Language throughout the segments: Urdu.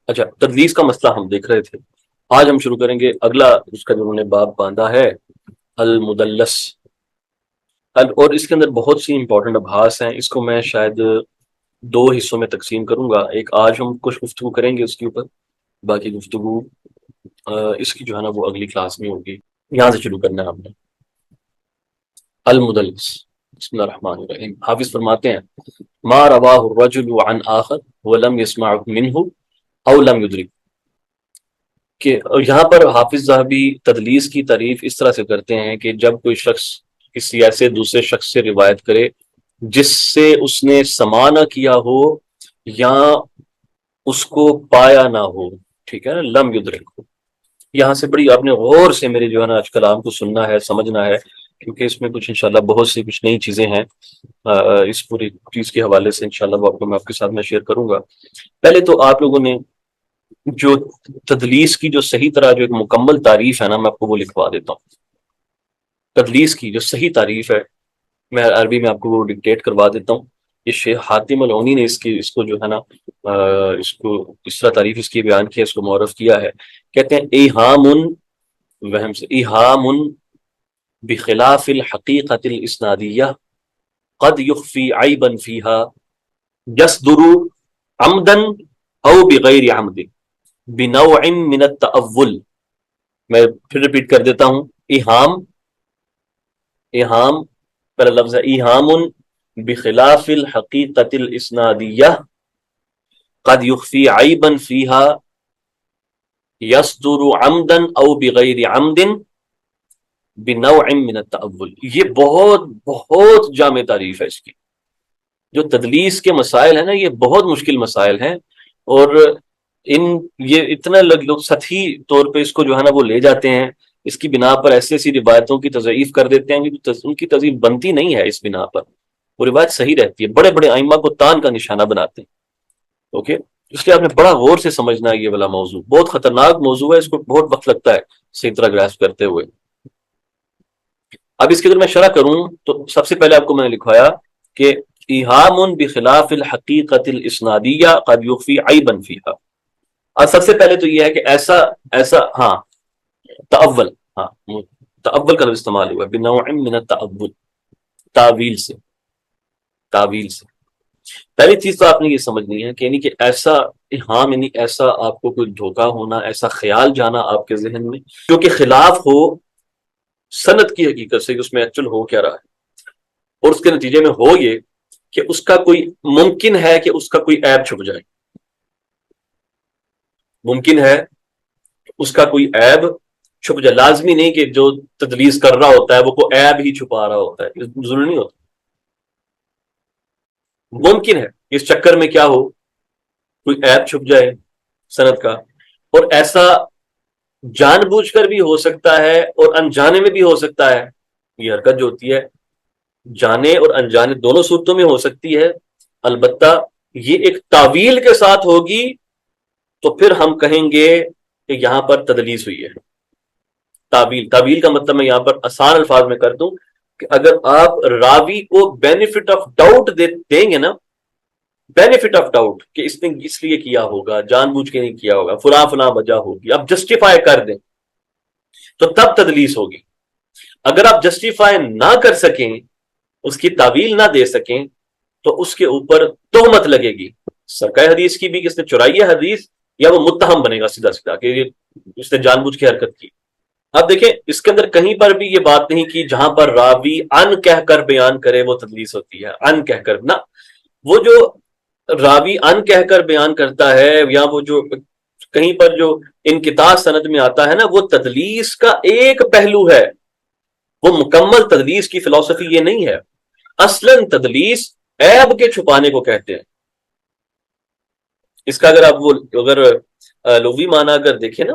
اچھا، تدلیس کا مسئلہ ہم دیکھ رہے تھے. آج ہم شروع کریں گے اگلا اس کا جو انہوں نے باب باندھا ہے، المدلس. اور اس کے اندر بہت سی امپورٹنٹ ابحاث ہیں. اس کو میں شاید دو حصوں میں تقسیم کروں گا. ایک آج ہم کچھ گفتگو کریں گے اس کے اوپر، باقی گفتگو اس کی جو ہے نا وہ اگلی کلاس میں ہوگی. یہاں سے شروع کرنا ہے ہم نے. المدلس، بسم اللہ الرحمن الرحیم. حافظ فرماتے ہیں ما رواہ الرجل عن آخر ولم يسمع منہ او لم يدرک. کہ یہاں پر حافظ ذہبی تدلیس کی تعریف اس طرح سے کرتے ہیں کہ جب کوئی شخص کسی ایسے دوسرے شخص سے روایت کرے جس سے اس نے سماع نہ کیا ہو یا اس کو پایا نہ ہو، ٹھیک ہے نا، لم یدرک ہو. یہاں سے بڑی آپ نے غور سے میرے جو ہے نا آج کلام کو سننا ہے، سمجھنا ہے، کیونکہ اس میں کچھ انشاءاللہ بہت سی کچھ نئی چیزیں ہیں. اس پوری چیز کے حوالے سے انشاءاللہ وہ میں آپ کے ساتھ میں شیئر کروں گا. پہلے تو آپ لوگوں نے جو تدلیس کی جو صحیح طرح جو ایک مکمل تعریف ہے نا، میں آپ کو وہ لکھوا دیتا ہوں. تدلیس کی جو صحیح تعریف ہے میں عربی میں آپ کو وہ ڈکٹیٹ کروا دیتا ہوں. یہ شیخ حاتم العونی نے اس کو جو ہے نا اس کو اس طرح تعریف اس کی بیان کیا، اس کو معرف کیا ہے. کہتے ہیں ایہام، وہم سے، ایہام بخلاف الحقیقت الاسنادیہ قد یخفی عیبا فیہا یصدر عمدا او بغیر عمد بنوع من التأول. میں پھر ریپیٹ کر دیتا ہوں. ایہام، ایہام پہلا لفظ ہے ایہام بخلاف الحقیقت الاسنادیہ قد یخفی عیبا فیہا یصدر عمدا او بغیر عمد بنوع من التأول. یہ بہت بہت جامع تعریف ہے اس کی. جو تدلیس کے مسائل ہیں نا، یہ بہت مشکل مسائل ہیں، اور یہ اتنا لوگ سطحی طور پہ اس کو جو ہے نا وہ لے جاتے ہیں. اس کی بنا پر ایسی ایسی روایتوں کی تضعیف کر دیتے ہیں کہ ان کی تضعیف بنتی نہیں ہے. اس بنا پر وہ روایت صحیح رہتی ہے. بڑے بڑے ائمہ کو تان کا نشانہ بناتے ہیں. اوکے، اس لیے آپ نے بڑا غور سے سمجھنا ہے. یہ والا موضوع بہت خطرناک موضوع ہے، اس کو بہت وقت لگتا ہے صحیح طرح گراسپ کرتے ہوئے. اب اس کی اگر میں شرح کروں تو سب سے پہلے آپ کو میں نے لکھوایا کہ ایہام بخلاف الحقیقت الاسنادیہ قد یخفی عیبا فیہا. اور سب سے پہلے تو یہ ہے کہ ایسا ہاں تأول، ہاں تأول کا لفظ استعمال ہوا بنوع من التأول، تعویل سے. تعویل سے پہلی چیز تو آپ نے یہ سمجھنی ہے کہ یعنی کہ ایسا ہاں یعنی ایسا آپ کو کوئی دھوکہ ہونا، ایسا خیال جانا آپ کے ذہن میں جو کہ خلاف ہو سند کی حقیقت سے کہ اس میں ایکچوئل ہو کیا رہا ہے، اور اس کے نتیجے میں ہو یہ کہ اس کا کوئی ممکن ہے کہ اس کا کوئی عیب چھپ جائے. ممکن ہے اس کا کوئی عیب چھپ جائے. لازمی نہیں کہ جو تدلیس کر رہا ہوتا ہے وہ کوئی عیب ہی چھپا رہا ہوتا ہے، ضروری نہیں ہوتا. ممکن ہے اس چکر میں کیا ہو، کوئی عیب چھپ جائے سند کا. اور ایسا جان بوجھ کر بھی ہو سکتا ہے اور انجانے میں بھی ہو سکتا ہے. یہ حرکت جو ہوتی ہے جانے اور انجانے دونوں صورتوں میں ہو سکتی ہے. البتہ یہ ایک تعویل کے ساتھ ہوگی تو پھر ہم کہیں گے کہ یہاں پر تدلیس ہوئی ہے. تعویل کا مطلب میں یہاں پر آسان الفاظ میں کر دوں کہ اگر آپ راوی کو بینیفٹ آف ڈاؤٹ دیں گے نا، بینیفٹ آف ڈاؤٹ کہ اس نے اس لیے کیا ہوگا، جان بوجھ کے نہیں کیا ہوگا، فلاں فلاں وجہ ہوگی، آپ جسٹیفائی کر دیں تو تب تدلیس ہوگی. اگر آپ جسٹیفائی نہ کر سکیں، اس کی تعویل نہ دے سکیں، تو اس کے اوپر تہمت لگے گی سرکہ حدیث کی بھی کہ اس نے چرائی ہے حدیث، یا وہ متہم بنے گا سیدھا سیدھا کہ اس نے جان بوجھ کے حرکت کی. اب دیکھیں اس کے اندر کہیں پر بھی یہ بات نہیں کی جہاں پر راوی ان کہہ کر بیان کرے وہ تدلیس ہوتی ہے. ان کہہ کر نہ، وہ جو راوی ان کہہ کر بیان کرتا ہے یا وہ جو کہیں پر جو انقطاع سند میں آتا ہے نا، وہ تدلیس کا ایک پہلو ہے. وہ مکمل تدلیس کی فلسفی یہ نہیں ہے. اصلاً تدلیس عیب کے چھپانے کو کہتے ہیں. اس کا اگر آپ وہ اگر لغوی معنی اگر دیکھیں نا،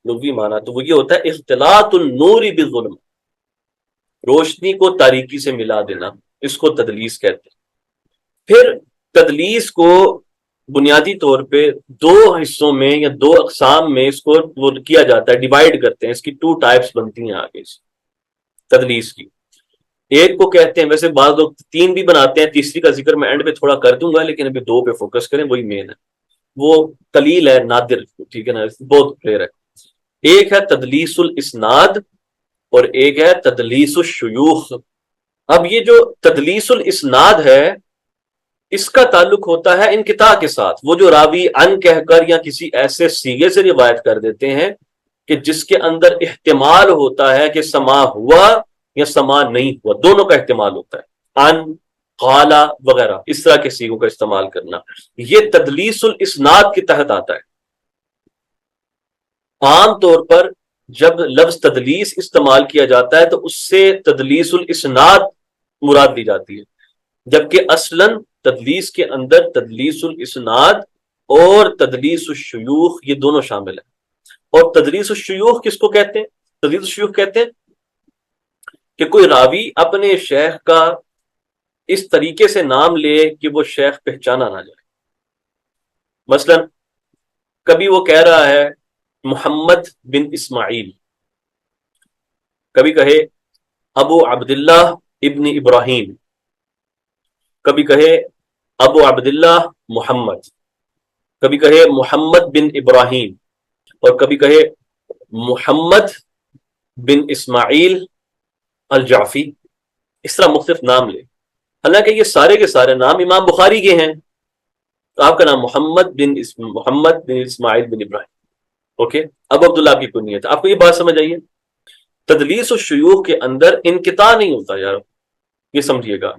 لغوی معنی تو وہ یہ ہوتا ہے اختلاط النور بالظلم، روشنی کو تاریکی سے ملا دینا، اس کو تدلیس کہتے ہیں. پھر تدلیس کو بنیادی طور پہ دو حصوں میں یا دو اقسام میں اس کو وہ کیا جاتا ہے، ڈیوائیڈ کرتے ہیں. اس کی 2 ٹائپس بنتی ہیں آگے سے تدلیس کی. ایک کو کہتے ہیں، ویسے بعض لوگ 3 بھی بناتے ہیں، تیسری کا ذکر میں اینڈ پہ تھوڑا کر دوں گا، لیکن ابھی 2 پہ فوکس کریں، وہی مین ہے. وہ قلیل ہے، نادر، ٹھیک ہے نا، بہت ریئر ہے. ایک ہے تدلیس الاسناد اور ایک ہے تدلیس الشیوخ. اب یہ جو تدلیس الاسناد ہے اس کا تعلق ہوتا ہے انقطاع کے ساتھ. وہ جو راوی ان کہہ کر یا کسی ایسے سیغے سے روایت کر دیتے ہیں کہ جس کے اندر احتمال ہوتا ہے کہ سماع ہوا یا سماع نہیں ہوا، دونوں کا احتمال ہوتا ہے، ان، قالا وغیرہ اس طرح کے سیغوں کا استعمال کرنا، یہ تدلیس الاسناد کے تحت آتا ہے. عام طور پر جب لفظ تدلیس استعمال کیا جاتا ہے تو اس سے تدلیس الاسناد مراد لی جاتی ہے، جبکہ اصلاً تدلیس کے اندر تدلیس الاسناد اور تدلیس الشیوخ یہ دونوں شامل ہیں. اور تدلیس الشیوخ کس کو کہتے ہیں؟ تدلیس الشیوخ کہتے ہیں کہ کوئی راوی اپنے شیخ کا اس طریقے سے نام لے کہ وہ شیخ پہچانا نہ جائے. مثلا کبھی وہ کہہ رہا ہے محمد بن اسماعیل، کبھی کہے ابو عبداللہ ابن ابراہیم، کبھی کہے ابو عبداللہ محمد، کبھی کہے محمد بن ابراہیم، اور کبھی کہے محمد بن اسماعیل الجعفی. اس طرح مختلف نام لے، حالانکہ یہ سارے کے سارے نام امام بخاری کے ہیں. تو آپ کا نام محمد بن اسماعیل بن ابراہیم، اوکے، اب عبداللہ آپ کی کنیت ہے. آپ کو یہ بات سمجھ آئیے؟ تدلیس الشیوخ کے اندر انقطاع نہیں ہوتا یار، یہ سمجھیے گا.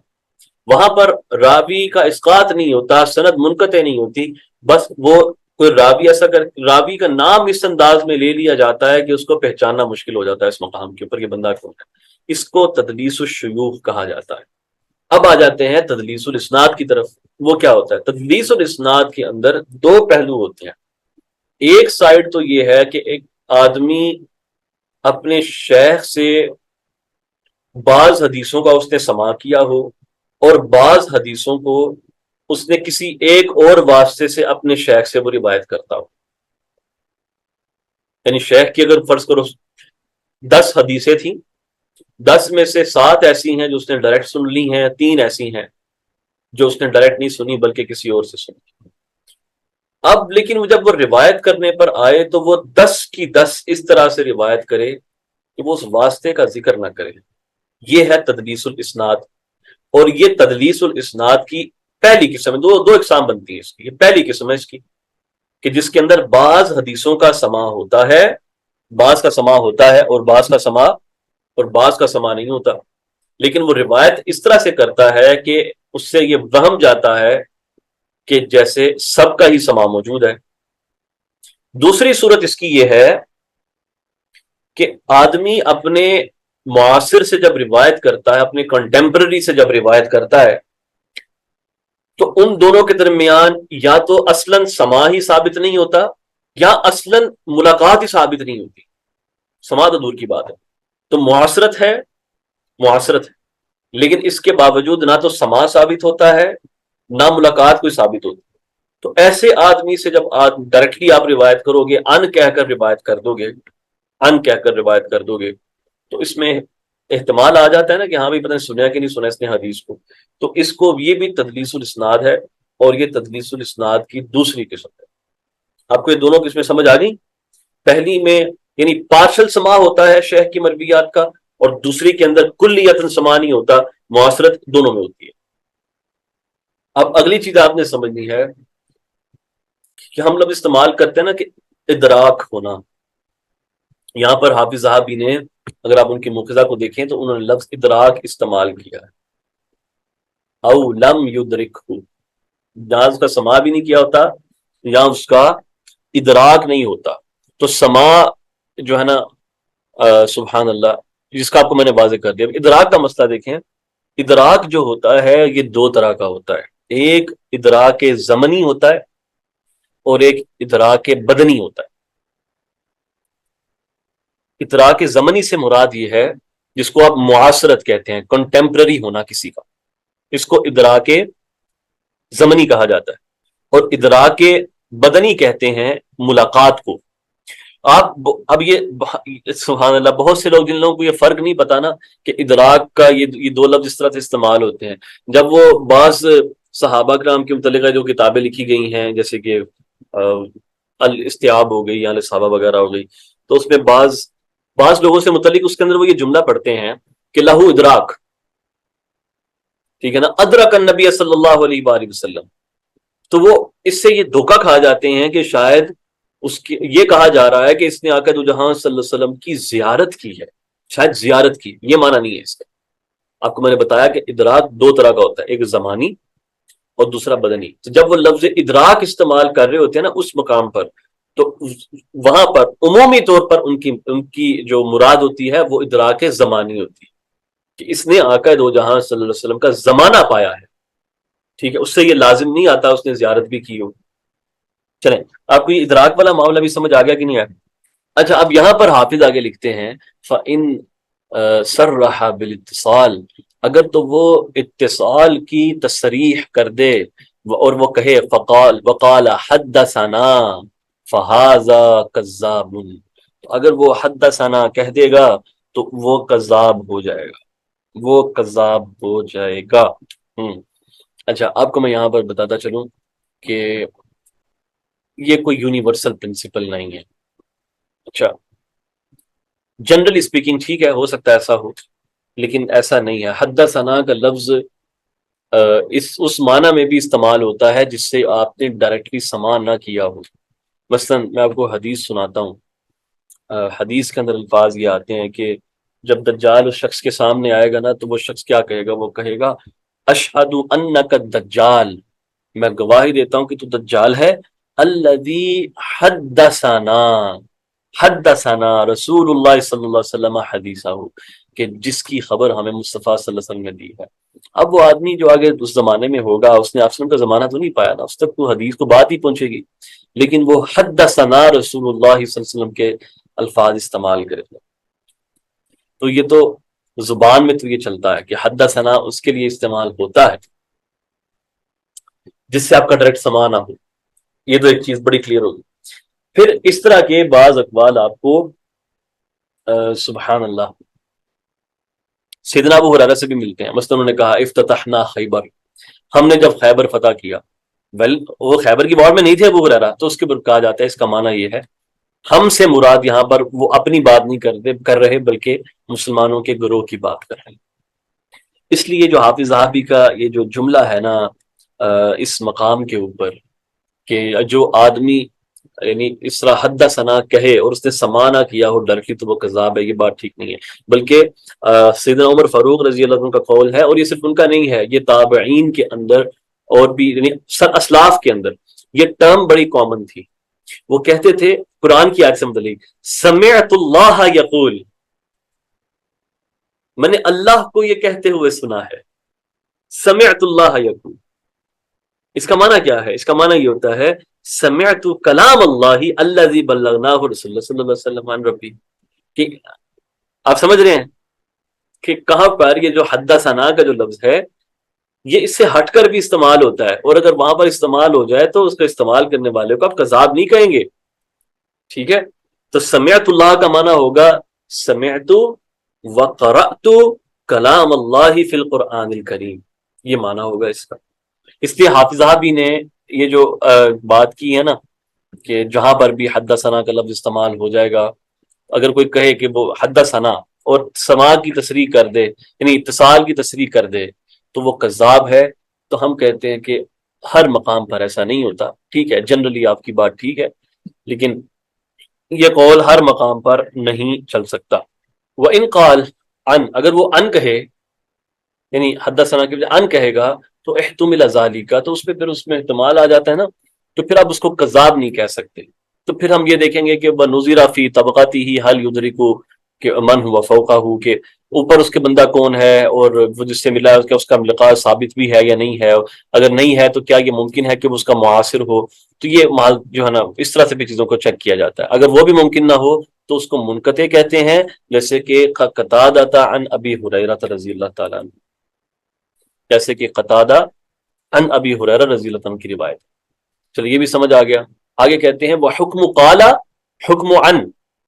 وہاں پر راوی کا اسقاط نہیں ہوتا، سند منقطع نہیں ہوتی، بس وہ کوئی راوی ایسا راوی کا نام اس انداز میں لے لیا جاتا ہے کہ اس کو پہچاننا مشکل ہو جاتا ہے اس مقام کے اوپر کہ بندہ کون ہے. اس کو تدلیس الشیوخ کہا جاتا ہے. اب آ جاتے ہیں تدلیس الاسناد کی طرف. وہ کیا ہوتا ہے؟ تدلیس الاسناد کے اندر دو پہلو ہوتے ہیں. ایک سائڈ تو یہ ہے کہ ایک آدمی اپنے شیخ سے بعض حدیثوں کا اس نے سماع کیا ہو اور بعض حدیثوں کو اس نے کسی ایک اور واسطے سے اپنے شیخ سے وہ روایت کرتا ہو. یعنی شیخ کی اگر فرض کرو 10 حدیثیں تھیں، 10 میں سے 7 ایسی ہیں جو اس نے ڈائریکٹ سن لی ہیں، 3 ایسی ہیں جو اس نے ڈائریکٹ نہیں سنی بلکہ کسی اور سے سنی. اب لیکن جب وہ روایت کرنے پر آئے تو وہ 10 کی 10 اس طرح سے روایت کرے کہ وہ اس واسطے کا ذکر نہ کرے. یہ ہے تدلیس الاسناد. اور یہ تدلیس الاسناد کی پہلی قسم ہے. دو اقسام بنتی ہیں اس کی. یہ پہلی قسم ہے اس کی کہ جس کے اندر بعض حدیثوں کا سماع ہوتا ہے، بعض کا سماع ہوتا ہے اور بعض کا سماع نہیں ہوتا، لیکن وہ روایت اس طرح سے کرتا ہے کہ اس سے یہ وہم جاتا ہے کہ جیسے سب کا ہی سماع موجود ہے. دوسری صورت اس کی یہ ہے کہ آدمی اپنے معاصر سے جب روایت کرتا ہے، اپنے کنٹمپرری سے جب روایت کرتا ہے، تو ان دونوں کے درمیان یا تو اصلاً سماع ہی ثابت نہیں ہوتا یا اصلاً ملاقات ہی ثابت نہیں ہوتی. سماع تو دور کی بات ہے. تو معاصرت ہے لیکن اس کے باوجود نہ تو سماع ثابت ہوتا ہے نہ ملاقات کوئی ثابت ہوتی. تو ایسے آدمی سے جب ڈائریکٹلی آپ روایت کرو گے، ان کہہ کر روایت کر دو گے تو اس میں احتمال آ جاتا ہے نا کہ ہاں بھائی پتہ نہیں سنیا کہ نہیں سنا اس نے حدیث کو. تو اس کو یہ بھی تدلیس الاسناد ہے اور یہ تدلیس الاسناد کی دوسری قسم ہے. آپ کو یہ دونوں قسمیں سمجھ آ گئی؟ پہلی میں یعنی پارشل سماع ہوتا ہے شیخ کی مرویات کا، اور دوسری کے اندر کلیتاً سماع نہیں ہوتا، معاصرت دونوں میں ہوتی ہے. اب اگلی چیز آپ نے سمجھنی ہے کہ ہم لفظ استعمال کرتے ہیں نا کہ ادراک ہونا. یہاں پر حافظ ذہبی نے، اگر آپ ان کی مقتضا کو دیکھیں تو انہوں نے لفظ ادراک استعمال کیا ہے. او لم یدرکہ، جہاں اس کا سماع بھی نہیں کیا ہوتا یا اس کا ادراک نہیں ہوتا. تو سماع جو ہے نا، سبحان اللہ، جس کا آپ کو میں نے واضح کر دیا. ادراک کا مسئلہ دیکھیں. ادراک جو ہوتا ہے یہ دو طرح کا ہوتا ہے. ایک ادراک زمنی ہوتا ہے اور ایک ادراک بدنی ہوتا ہے. ادراک زمنی سے مراد یہ ہے جس کو آپ معاصرت کہتے ہیں، کنٹمپرری ہونا کسی کا، اس کو ادراک زمنی کہا جاتا ہے. اور ادراک بدنی کہتے ہیں ملاقات کو. آپ اب یہ سبحان اللہ، بہت سے لوگ، جن لوگوں کو یہ فرق نہیں پتا نا کہ ادراک کا یہ دو لفظ اس طرح سے استعمال ہوتے ہیں. جب وہ بعض صحابہ کرام کے متعلقہ جو کتابیں لکھی گئی ہیں، جیسے کہ الاستیاب ہو گئی یا الاستابہ وغیرہ ہو گئی، تو اس میں بعض لوگوں سے متعلق اس کے اندر وہ یہ جملہ پڑھتے ہیں کہ لہو ادراک، ٹھیک ہے نا، ادرک النبی صلی اللہ علیہ وآلہ وسلم، تو وہ اس سے یہ دھوکہ کھا جاتے ہیں کہ شاید اس کی یہ کہا جا رہا ہے کہ اس نے آقا دو جہاں صلی اللہ علیہ وسلم کی زیارت کی ہے، شاید زیارت کی، یہ معنی نہیں ہے اس کا۔ آپ کو میں نے بتایا کہ ادراک دو طرح کا ہوتا ہے، ایک زمانی اور دوسرا بدنی۔ تو جب وہ لفظ ادراک استعمال کر رہے ہوتے ہیں نا اس مقام پر، تو وہاں پر عمومی طور پر ان کی جو مراد ہوتی ہے وہ ادراک زمانی ہوتی ہے، کہ اس نے آقا دو جہاں صلی اللہ علیہ وسلم کا زمانہ پایا ہے، ٹھیک ہے، اس سے یہ لازم نہیں آتا اس نے زیارت بھی کی ہو۔ چلیں، آپ کو یہ ادراک والا معاملہ بھی سمجھ آ گیا کہ نہیں آیا؟ اچھا، اب یہاں پر حافظ آگے لکھتے ہیں فَإِن صَرَّحَ بِالِاتصال، اگر تو وہ اتصال کی تصریح کر دے اور وہ کہے فقال وقال حدثنا فَهَذَا كَذَّابٌ، تو اگر وہ حدثنا کہہ دے گا تو وہ کذاب ہو جائے گا، وہ کذاب ہو جائے گا۔ اچھا، آپ کو میں یہاں پر بتاتا چلوں کہ یہ کوئی یونیورسل پرنسپل نہیں ہے۔ اچھا، جنرلی اسپیکنگ ٹھیک ہے، ہو سکتا ہے ایسا ہو، لیکن ایسا نہیں ہے۔ حدثنا کا لفظ اس معنی میں بھی استعمال ہوتا ہے جس سے آپ نے ڈائریکٹلی سماع نہ کیا ہو۔ مثلا میں آپ کو حدیث سناتا ہوں، حدیث کے اندر الفاظ یہ آتے ہیں کہ جب دجال اس شخص کے سامنے آئے گا نا تو وہ شخص کیا کہے گا، وہ کہے گا اشہد انک دجال، میں گواہی دیتا ہوں کہ تو دجال ہے، الذی حدثنا، حدثنا رسول اللہ صلی اللہ علیہ وسلم حدیثہ، کہ جس کی خبر ہمیں مصطفیٰ صلی اللہ علیہ وسلم نے دی ہے۔ اب وہ آدمی جو آگے اس زمانے میں ہوگا، اس نے آپ کا زمانہ تو نہیں پایا نا، اس تک تو حدیث کو بات ہی پہنچے گی، لیکن وہ حدثنا رسول اللہ صلی اللہ علیہ وسلم کے الفاظ استعمال کرے گا۔ تو یہ تو زبان میں تو یہ چلتا ہے کہ حدثنا اس کے لیے استعمال ہوتا ہے جس سے آپ کا ڈائریکٹ سماع نہ ہو، یہ تو ایک چیز بڑی کلیئر ہوگی۔ پھر اس طرح کے بعض اقوال آپ کو سبحان اللہ سیدنا ابو ہریرہ سے بھی ملتے ہیں۔ مثلا انہوں نے کہا افتتحنا خیبر، ہم نے جب خیبر فتح کیا، وہ خیبر کی وار میں نہیں تھے ابو ہریرہ، تو اس کے اوپر کہا جاتا ہے اس کا معنی یہ ہے، ہم سے مراد یہاں پر وہ اپنی بات نہیں کر رہے بلکہ مسلمانوں کے گروہ کی بات کر رہے ہیں۔ اس لیے جو حافظ ذہبی کا یہ جو جملہ ہے نا اس مقام کے اوپر کہ جو آدمی یعنی اس طرح حدثنا کہے اور اس نے سماع نہ کیا ہو ڈائریکٹلی تو وہ کذاب ہے، یہ بات ٹھیک نہیں ہے۔ بلکہ سیدنا عمر فاروق رضی اللہ عنہ کا قول ہے، اور یہ صرف ان کا نہیں ہے، یہ تابعین کے اندر اور بھی یعنی اسلاف کے اندر یہ ٹرم بڑی کامن تھی۔ وہ کہتے تھے قرآن کی آیت سے متعلق سمعت اللہ یقول، میں نے اللہ کو یہ کہتے ہوئے سنا ہے، سمعت اللہ یقول۔ اس کا معنی کیا ہے؟ اس کا معنی یہ ہوتا ہے سمعت کلام اللہ الذی بلغناہ رسول اللہ صلی اللہ علیہ وسلم عن ربی، کہ آپ سمجھ رہے ہیں کہ کہاں پر یہ جو حدثنا کا جو لفظ ہے یہ اس سے ہٹ کر بھی استعمال ہوتا ہے، اور اگر وہاں پر استعمال ہو جائے تو اس کا استعمال کرنے والے کو آپ کذاب نہیں کہیں گے، ٹھیک ہے؟ تو سمعت اللہ کا معنی ہوگا سمعت وقرأت کلام اللہ فی القرآن الکریم، یہ معنی ہوگا اس کا۔ اس لیے حافظ ذہبی نے یہ جو بات کی ہے نا کہ جہاں پر بھی حدثنا کا لفظ استعمال ہو جائے گا، اگر کوئی کہے کہ وہ حدثنا اور سماع کی تصریح کر دے یعنی اتصال کی تصریح کر دے تو وہ کذاب ہے، تو ہم کہتے ہیں کہ ہر مقام پر ایسا نہیں ہوتا، ٹھیک ہے، جنرلی آپ کی بات ٹھیک ہے، لیکن یہ قول ہر مقام پر نہیں چل سکتا۔ وَإِن قال ان، اگر وہ ان کہے یعنی حدثنا کے ان کہے گا تو احتمل ذالک، تو اس پہ پھر اس میں احتمال آ جاتا ہے نا، تو پھر آپ اس کو کذاب نہیں کہہ سکتے۔ تو پھر ہم یہ دیکھیں گے کہ بنظر فی طبقاتی حل یدرکو کہ من ہوا فوقہ، کہ اوپر اس کے بندہ کون ہے اور وہ جس سے ملا ہے اس کا لقاء ثابت بھی ہے یا نہیں ہے، اگر نہیں ہے تو کیا یہ ممکن ہے کہ وہ اس کا معاصر ہو، تو یہ مال جو ہے نا اس طرح سے بھی چیزوں کو چیک کیا جاتا ہے۔ اگر وہ بھی ممکن نہ ہو تو اس کو منقطع کہتے ہیں، جیسے کہ قتادہ عن ابی ہریرہ رضی اللہ تعالیٰ عنہ، جیسے کہ قتادہ عن ابی ہریرہ رضی اللہ عنہ کی روایت۔ چلیے یہ بھی سمجھ آ گیا۔ آگے کہتے ہیں وہ حکم قال حکم عن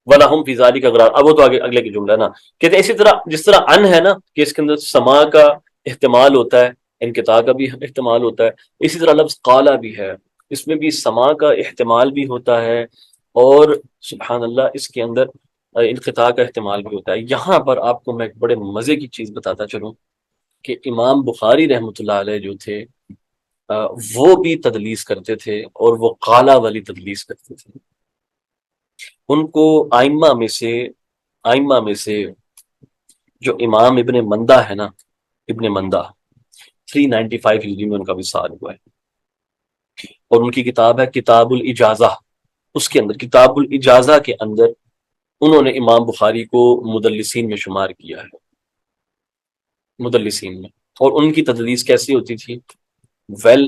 وَلَهُمْ فِي ذَلِكَ غرار، اب وہ تو آگے اگلے کی جملہ ہے نا، کہتے ہیں اسی طرح جس طرح ان ہے نا کہ اس کے اندر سماع کا احتمال ہوتا ہے، انقطاع کا بھی احتمال ہوتا ہے، اسی طرح لفظ قالا بھی ہے، اس میں بھی سما کا احتمال بھی ہوتا ہے، اور سبحان اللہ اس کے اندر انقطاع کا احتمال بھی ہوتا ہے۔ یہاں پر آپ کو میں ایک بڑے مزے کی چیز بتاتا چلوں کہ امام بخاری رحمۃ اللہ علیہ جو تھے وہ بھی تدلیس کرتے تھے، اور وہ قالا والی تدلیس کرتے تھے۔ ان کو آئمہ میں سے جو امام ابن مندہ ہے نا، ابن مندہ 395 ہجری میں ان کا وصال ہوا ہے، اور ان کی کتاب ہے کتاب الاجازہ۔ اس کے اندر کتاب الاجازہ کے اندر انہوں نے امام بخاری کو مدلسین میں شمار کیا ہے، مدلسین میں۔ اور ان کی تدلیس کیسی ہوتی تھی؟ ویل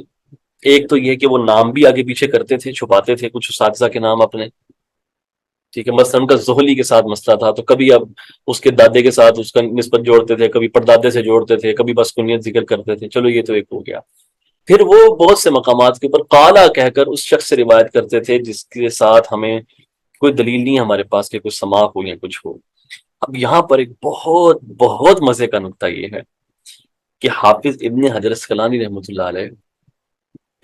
ایک تو یہ کہ وہ نام بھی آگے پیچھے کرتے تھے، چھپاتے تھے کچھ اساتذہ کے نام اپنے، ٹھیک ہے، مثلا ان کا زہلی کے ساتھ مسئلہ تھا تو کبھی اب اس کے دادے کے ساتھ اس کا نسبت جوڑتے تھے، کبھی پردادے سے جوڑتے تھے، کبھی بس کنیت ذکر کرتے تھے، چلو یہ تو ایک ہو گیا۔ پھر وہ بہت سے مقامات کے اوپر قالا کہہ کر اس شخص سے روایت کرتے تھے جس کے ساتھ ہمیں کوئی دلیل نہیں ہمارے پاس کہ کوئی سماع ہو یا کچھ ہو۔ اب یہاں پر ایک بہت بہت مزے کا نقطہ یہ ہے کہ حافظ ابن حجر اسقلانی رحمۃ اللہ علیہ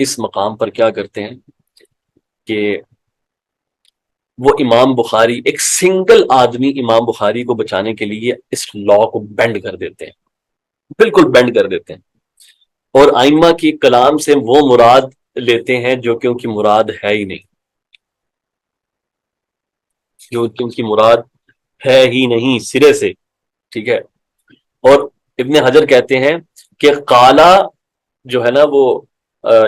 اس مقام پر کیا کرتے ہیں کہ وہ امام بخاری، ایک سنگل آدمی امام بخاری کو بچانے کے لیے اس لا کو بینڈ کر دیتے ہیں، بالکل بینڈ کر دیتے ہیں، اور آئمہ کی کلام سے وہ مراد لیتے ہیں جو کہ ان کی مراد ہے ہی نہیں، جو کہ ان کی مراد ہے ہی نہیں سرے سے، ٹھیک ہے۔ اور ابن حجر کہتے ہیں کہ قالا جو ہے نا وہ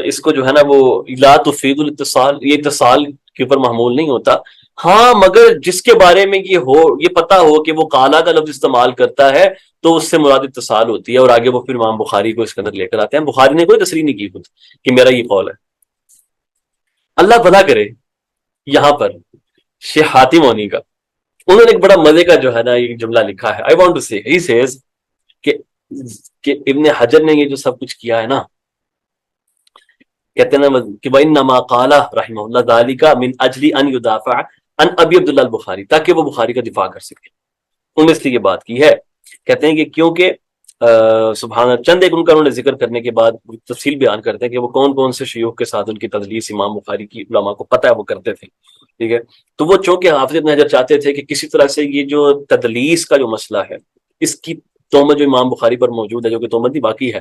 اس کو جو ہے نا وہ لا تفید الاتصال، یہ اتصال کے اوپر محمول نہیں ہوتا، ہاں مگر جس کے بارے میں یہ پتا ہو کہ وہ قالا کا لفظ استعمال کرتا ہے تو اس سے مراد اتصال ہوتی ہے، اور آگے وہ پھر امام بخاری کو اس کے اندر لے کر آتے ہیں۔ بخاری نے کوئی تصریح نہیں کی خود کہ میرا یہ قول ہے۔ اللہ بھلا کرے، یہاں پر شیخ حاتم ہونی کا انہوں نے ایک بڑا مزے کا جو ہے نا یہ جملہ لکھا ہے، I want to say he says کہ ابن حجر نے یہ جو سب کچھ کیا ہے نا، کہتے ہیں نا کہ وَإِنَّمَا قَالَ رحمہ اللہ ذَلِكَ مِنْ أَجْلِ أَنْ يُدَافِعَ عَنْ أَبِي عبد اللہ البخاری، تاکہ وہ بخاری کا دفاع کر سکے، انہوں نے اس لیے یہ بات کی ہے۔ کہتے ہیں کہ کیونکہ سبحان اللہ، چند ایک ان کا انہوں نے ذکر کرنے کے بعد تفصیل بیان کرتے ہیں کہ وہ کون کون سے شیوخ کے ساتھ ان کی تدلیس امام بخاری کی علماء کو پتہ ہے وہ کرتے تھے، ٹھیک ہے۔ تو وہ چونکہ حافظ ابن حجر چاہتے تھے کہ کسی طرح سے یہ جو تدلیس کا جو مسئلہ ہے، اس کی تہمت جو امام بخاری پر موجود ہے، جو کہ تہمت بھی باقی ہے،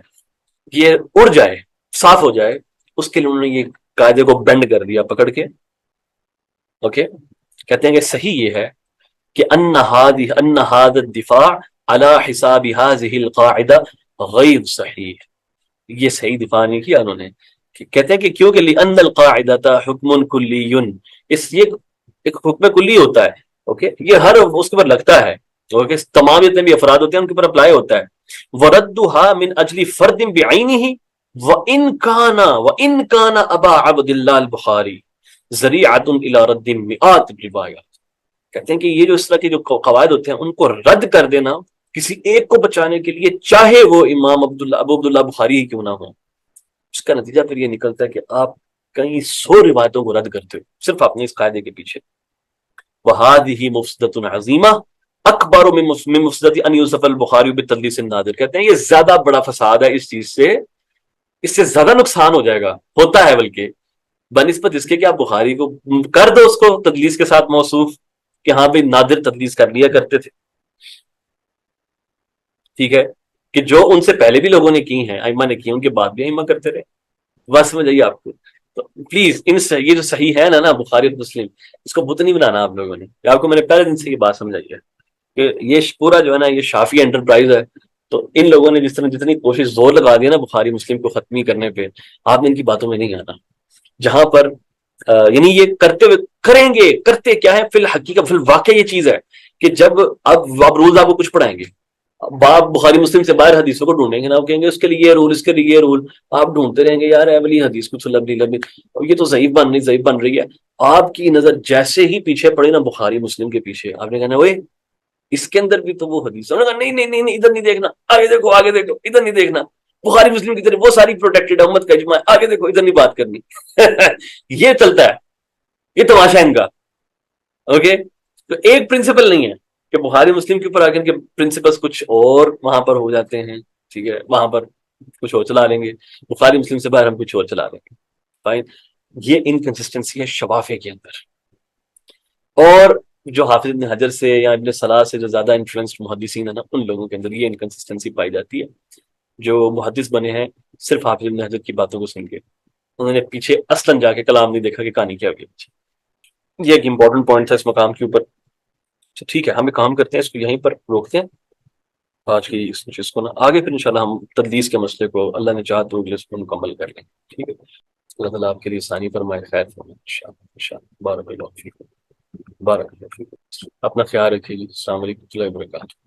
یہ اڑ جائے، صاف ہو جائے، اس کے لیے انہوں نے یہ قاعدے کو بینڈ کر دیا پکڑ کے، اوکے۔ کہتے ہیں کہ صحیح یہ ہے کہ ان هذا الدفاع على حساب هذه القاعده غیر صحیح، یہ صحیح دفاع نہیں کیا انہوں نے۔ کہتے ہیں کہ کیونکہ لأن القاعدة حکم کلی، اس یہ ایک حکم کلی ہوتا ہے، اوکے، یہ ہر اس کے اوپر لگتا ہے، اوکے، تمام جتنے بھی افراد ہوتے ہیں ان کے اوپر اپلائی ہوتا ہے۔ وردها من اجل فرد بعینہ وَإِن كَانَ أَبَا عَبْدِ اللَّهِ البخاری ذریعۃ الی رد مئات الروایات۔ کہتے ہیں کہ یہ جو اس طرح کے جو قواعد ہوتے ہیں ان کو رد کر دینا کسی ایک کو بچانے کے لیے، چاہے وہ امام ابو عبداللہ بخاری ہی کیوں نہ ہو، اس کا نتیجہ پھر یہ نکلتا ہے کہ آپ کئی 100 روایتوں کو رد کرتے ہو صرف اپنے اس قاعدے کے پیچھے۔ وَهَذِهِ مُفْسَدَةٌ عَظِیمَةٌ اکبر من مفسدة ان یوصف البخاری بالتدلیس النادر۔ کہتے ہیں یہ زیادہ بڑا فساد ہے اس چیز سے، اس سے زیادہ نقصان ہو جائے گا، ہوتا ہے بلکہ، بنسبت اس کے کہ آپ بخاری کو کر دو اس کو تدلیس کے ساتھ موصوف کہ ہاں بھائی نادر تدلیس کر لیا کرتے تھے، ٹھیک ہے، کہ جو ان سے پہلے بھی لوگوں نے کی ہیں، ائمہ نے کی، ان کے بعد بھی ائمہ کرتے رہے، بس سمجھ آئیے آپ کو۔ تو پلیز یہ جو صحیح ہے نا بخاری اور مسلم، اس کو بت نہیں بنانا آپ لوگوں نے۔ آپ کو میں نے پہلے دن سے یہ بات سمجھائی ہے کہ یہ پورا جو ہے نا یہ شافی انٹرپرائز ہے، تو ان لوگوں نے جس طرح جتنی کوشش زور لگا دیا نا بخاری مسلم کو ختمی کرنے پہ، آپ نے ان کی باتوں میں نہیں آنا۔ جہاں پر یعنی یہ کرتے ہوئے کریں گے، کرتے کیا ہے فی الحقیقت، فی الواقع یہ چیز ہے کہ جب اب روز آپ کو کچھ پڑھائیں گے، آپ بخاری مسلم سے باہر حدیثوں کو ڈھونڈیں گے نا، آپ کہیں گے اس کے لیے یہ رول، اس کے لیے یہ رول، آپ ڈھونڈتے رہیں گے، یار والی حدیث کچھ لبی یہ تو ضعیف بن رہی، ضعیف بن رہی ہے۔ آپ کی نظر جیسے ہی پیچھے پڑے نا بخاری مسلم کے پیچھے، آپ نے کہنا اوئے اس کے اندر بھی تو وہ حدیث ہے، نہیں نہیں نہیں ادھر نہیں دیکھنا، آگے دیکھو آگے دیکھو، ادھر نہیں دیکھنا، بخاری مسلم کی طرف وہ ساری پروٹیکٹڈ امت کا اجماع ہے، آگے دیکھو ادھر نہیں بات کرنی۔ یہ چلتا ہے، یہ تماشا ان کا، اوکے۔ تو ایک پرنسپل نہیں ہے کہ بخاری مسلم کے اوپر آ کے ان کے پرنسپلس کچھ اور وہاں پر ہو جاتے ہیں، ٹھیک ہے، وہاں پر کچھ اور چلا لیں گے، بخاری مسلم سے باہر ہم کچھ اور چلا لیں گے، فائن۔ یہ انکنسسٹنسی ہے شفافیہ کے اندر. اور جو حافظ ابن حجر سے یا ابن صلاح سے جو زیادہ انفلوئنسڈ محدثین ہیں نا، ان لوگوں کے اندر یہ انکنسسٹنسی پائی جاتی ہے. جو محدث بنے ہیں صرف حافظ ابن حجر کی باتوں کو سن کے، انہوں نے پیچھے اصلاً جا کے کلام نہیں دیکھا کہ کہانی کیا ہوئی پیچھے. یہ ایک امپورٹنٹ پوائنٹ تھا اس مقام کے اوپر. تو ٹھیک ہے، ہم ایک کام کرتے ہیں، اس کو یہیں پر روکتے ہیں آج کی اس چیز کو نا. آگے پھر انشاءاللہ ہم تدلیس کے مسئلے کو اللہ نے چاہا تو اس کو مکمل کر لیں. ٹھیک ہے، اللہ تعالیٰ آپ کے لیے ثانی فرمائے، خیر فرمائے انشاءاللہ انشاءاللہ. بارک اللہ فیکم، بارک اللہ فیکم. اپنا خیال رکھیے جی. السلام علیکم و رحمۃ اللہ وبرکاتہ.